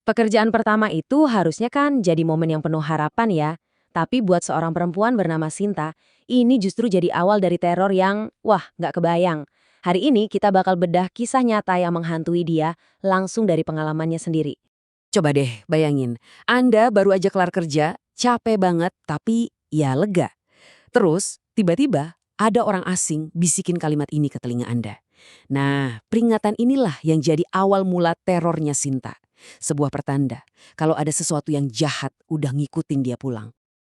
Pekerjaan pertama itu harusnya kan jadi momen yang penuh harapan ya. Tapi buat seorang perempuan bernama Sinta, ini justru jadi awal dari teror yang, wah, nggak kebayang. Hari ini kita bakal bedah kisah nyata yang menghantui dia langsung dari pengalamannya sendiri. Coba deh bayangin, Anda baru aja kelar kerja, capek banget, tapi ya lega. Terus, tiba-tiba ada orang asing bisikin kalimat ini ke telinga Anda. Nah, peringatan inilah yang jadi awal mula terornya Sinta. Sebuah pertanda kalau ada sesuatu yang jahat udah ngikutin dia pulang.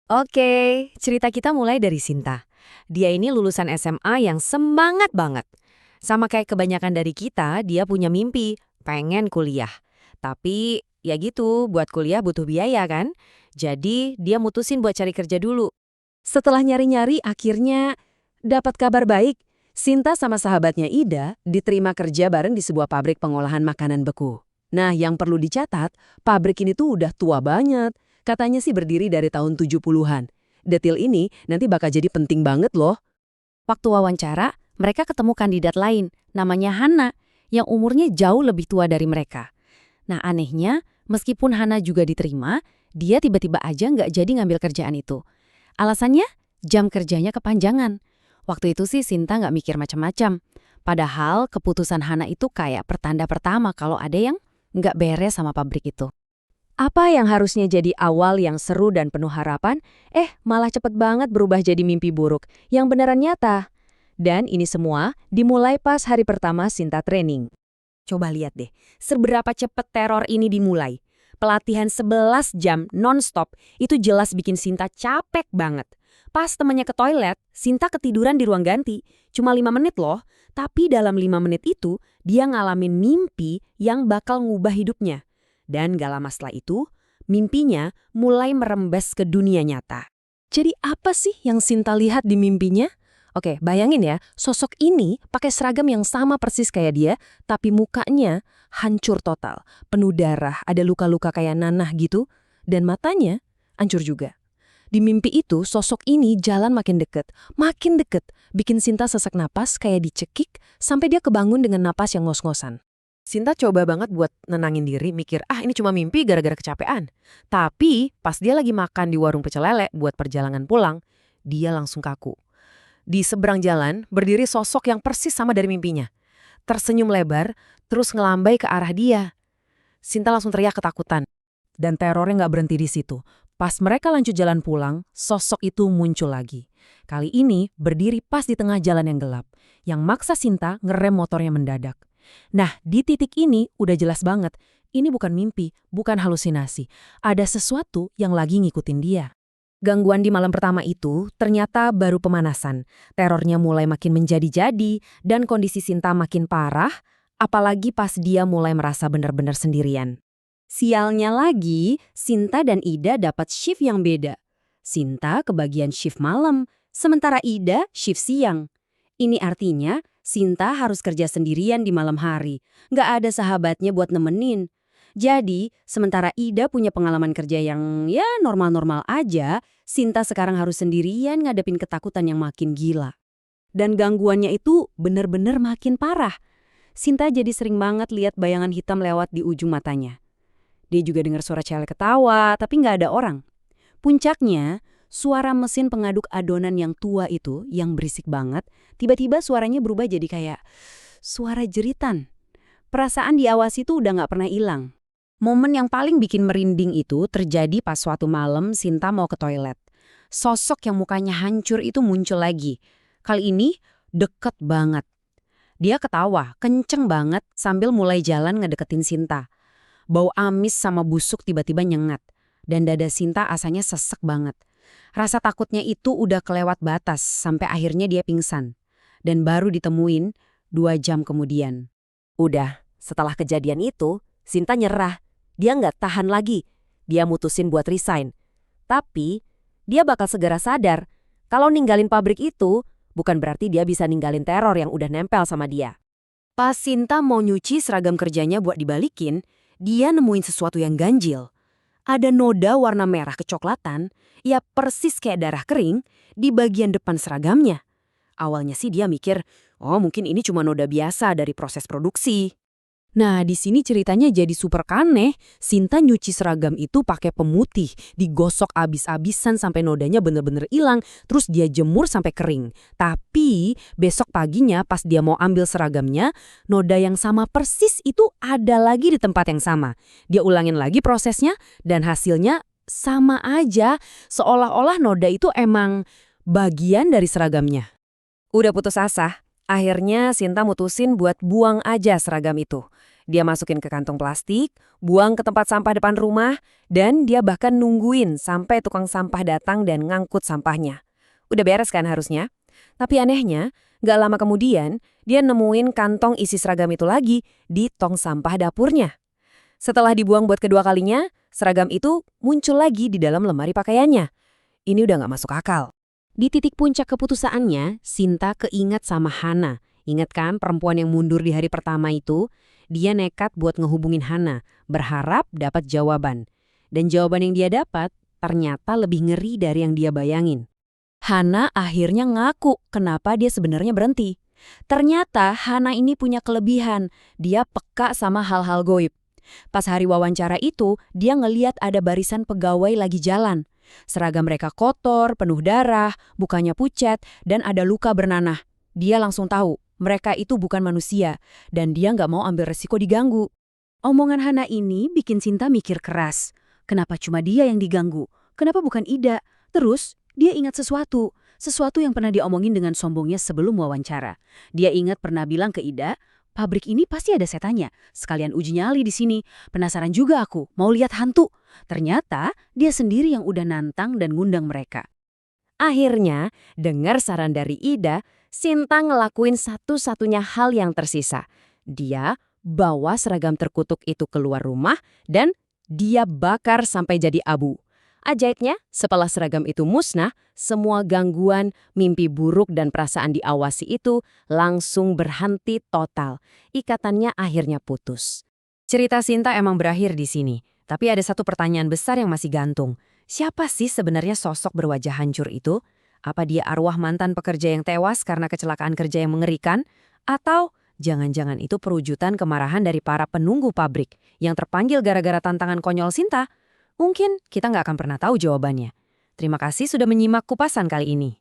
Oke, cerita kita mulai dari Sinta. Dia ini lulusan SMA yang semangat banget. Sama kayak kebanyakan dari kita, dia punya mimpi, pengen kuliah. Tapi ya gitu, buat kuliah butuh biaya kan? Jadi dia mutusin buat cari kerja dulu. Setelah nyari-nyari, akhirnya dapat kabar baik. Sinta sama sahabatnya Ida diterima kerja bareng di sebuah pabrik pengolahan makanan beku. Nah, yang perlu dicatat, pabrik ini tuh udah tua banget. Katanya sih berdiri dari tahun 70-an. Detail ini nanti bakal jadi penting banget loh. Waktu wawancara, mereka ketemu kandidat lain, namanya Hana, yang umurnya jauh lebih tua dari mereka. Nah anehnya, meskipun Hana juga diterima, dia tiba-tiba aja nggak jadi ngambil kerjaan itu. Alasannya, jam kerjanya kepanjangan. Waktu itu sih Sinta nggak mikir macam-macam. Padahal keputusan Hana itu kayak pertanda pertama kalau ada yang nggak beres sama pabrik itu. Apa yang harusnya jadi awal yang seru dan penuh harapan, malah cepet banget berubah jadi mimpi buruk yang beneran nyata. Dan ini semua dimulai pas hari pertama Sinta training. Coba lihat deh, seberapa cepat teror ini dimulai. Pelatihan 11 jam non-stop itu jelas bikin Sinta capek banget. Pas temannya ke toilet, Sinta ketiduran di ruang ganti. Cuma 5 menit loh, tapi dalam 5 menit itu dia ngalamin mimpi yang bakal ngubah hidupnya. Dan gak lama setelah itu, mimpinya mulai merembes ke dunia nyata. Jadi apa sih yang Sinta lihat di mimpinya? Oke, bayangin ya, sosok ini pakai seragam yang sama persis kayak dia, tapi mukanya hancur total, penuh darah, ada luka-luka kayak nanah gitu, dan matanya hancur juga. Di mimpi itu, sosok ini jalan makin deket, bikin Sinta sesak napas kayak dicekik, sampai dia kebangun dengan napas yang ngos-ngosan. Sinta coba banget buat nenangin diri, mikir, ini cuma mimpi gara-gara kecapean. Tapi pas dia lagi makan di warung pecel lele buat perjalanan pulang, dia langsung kaku. Di seberang jalan, berdiri sosok yang persis sama dari mimpinya. Tersenyum lebar, terus ngelambai ke arah dia. Sinta langsung teriak ketakutan. Dan terornya nggak berhenti di situ. Pas mereka lanjut jalan pulang, sosok itu muncul lagi. Kali ini berdiri pas di tengah jalan yang gelap, yang maksa Sinta ngerem motornya mendadak. Nah, di titik ini udah jelas banget, ini bukan mimpi, bukan halusinasi. Ada sesuatu yang lagi ngikutin dia. Gangguan di malam pertama itu ternyata baru pemanasan. Terornya mulai makin menjadi-jadi dan kondisi Sinta makin parah, apalagi pas dia mulai merasa benar-benar sendirian. Sialnya lagi, Sinta dan Ida dapat shift yang beda. Sinta kebagian shift malam, sementara Ida shift siang. Ini artinya Sinta harus kerja sendirian di malam hari. Nggak ada sahabatnya buat nemenin. Jadi, sementara Ida punya pengalaman kerja yang ya normal-normal aja, Sinta sekarang harus sendirian ngadepin ketakutan yang makin gila. Dan gangguannya itu bener-bener makin parah. Sinta jadi sering banget lihat bayangan hitam lewat di ujung matanya. Dia juga dengar suara cewek ketawa, tapi nggak ada orang. Puncaknya, suara mesin pengaduk adonan yang tua itu, yang berisik banget, tiba-tiba suaranya berubah jadi kayak suara jeritan. Perasaan diawasi itu udah nggak pernah hilang. Momen yang paling bikin merinding itu terjadi pas suatu malam Sinta mau ke toilet. Sosok yang mukanya hancur itu muncul lagi. Kali ini deket banget. Dia ketawa, kenceng banget sambil mulai jalan ngedeketin Sinta. Bau amis sama busuk tiba-tiba nyengat. Dan dada Sinta asanya sesek banget. Rasa takutnya itu udah kelewat batas sampai akhirnya dia pingsan. Dan baru ditemuin 2 jam kemudian. Udah, setelah kejadian itu, Sinta nyerah. Dia nggak tahan lagi. Dia mutusin buat resign. Tapi, dia bakal segera sadar kalau ninggalin pabrik itu bukan berarti dia bisa ninggalin teror yang udah nempel sama dia. Pas Sinta mau nyuci seragam kerjanya buat dibalikin, dia nemuin sesuatu yang ganjil. Ada noda warna merah kecoklatan, ya persis kayak darah kering, di bagian depan seragamnya. Awalnya sih dia mikir, oh mungkin ini cuma noda biasa dari proses produksi. Nah, di sini ceritanya jadi super aneh. Sinta nyuci seragam itu pakai pemutih, digosok abis-abisan sampai nodanya bener-bener hilang, terus dia jemur sampai kering. Tapi besok paginya pas dia mau ambil seragamnya, noda yang sama persis itu ada lagi di tempat yang sama. Dia ulangin lagi prosesnya dan hasilnya sama aja, seolah-olah noda itu emang bagian dari seragamnya. Udah putus asa, akhirnya Sinta mutusin buat buang aja seragam itu. Dia masukin ke kantong plastik, buang ke tempat sampah depan rumah, dan dia bahkan nungguin sampai tukang sampah datang dan ngangkut sampahnya. Udah beres kan harusnya? Tapi anehnya, gak lama kemudian, dia nemuin kantong isi seragam itu lagi di tong sampah dapurnya. Setelah dibuang buat kedua kalinya, seragam itu muncul lagi di dalam lemari pakaiannya. Ini udah gak masuk akal. Di titik puncak keputusannya, Sinta keingat sama Hana. Ingat kan perempuan yang mundur di hari pertama itu? Dia nekat buat ngehubungin Hana, berharap dapat jawaban. Dan jawaban yang dia dapat ternyata lebih ngeri dari yang dia bayangin. Hana akhirnya ngaku kenapa dia sebenarnya berhenti. Ternyata Hana ini punya kelebihan, dia peka sama hal-hal goib. Pas hari wawancara itu, dia ngeliat ada barisan pegawai lagi jalan. Seragam mereka kotor, penuh darah, mukanya pucat, dan ada luka bernanah. Dia langsung tahu, mereka itu bukan manusia, dan dia nggak mau ambil resiko diganggu. Omongan Hana ini bikin Sinta mikir keras. Kenapa cuma dia yang diganggu? Kenapa bukan Ida? Terus, dia ingat sesuatu yang pernah diomongin dengan sombongnya sebelum wawancara. Dia ingat pernah bilang ke Ida, pabrik ini pasti ada setannya. Sekalian uji nyali di sini. Penasaran juga aku, mau lihat hantu. Ternyata, dia sendiri yang udah nantang dan ngundang mereka. Akhirnya, dengar saran dari Ida, Sinta ngelakuin satu-satunya hal yang tersisa. Dia bawa seragam terkutuk itu keluar rumah dan dia bakar sampai jadi abu. Ajaibnya, setelah seragam itu musnah, semua gangguan, mimpi buruk dan perasaan diawasi itu langsung berhenti total. Ikatannya akhirnya putus. Cerita Sinta emang berakhir di sini, tapi ada satu pertanyaan besar yang masih gantung. Siapa sih sebenarnya sosok berwajah hancur itu? Apa dia arwah mantan pekerja yang tewas karena kecelakaan kerja yang mengerikan? Atau jangan-jangan itu perwujudan kemarahan dari para penunggu pabrik yang terpanggil gara-gara tantangan konyol Sinta? Mungkin kita nggak akan pernah tahu jawabannya. Terima kasih sudah menyimak kupasan kali ini.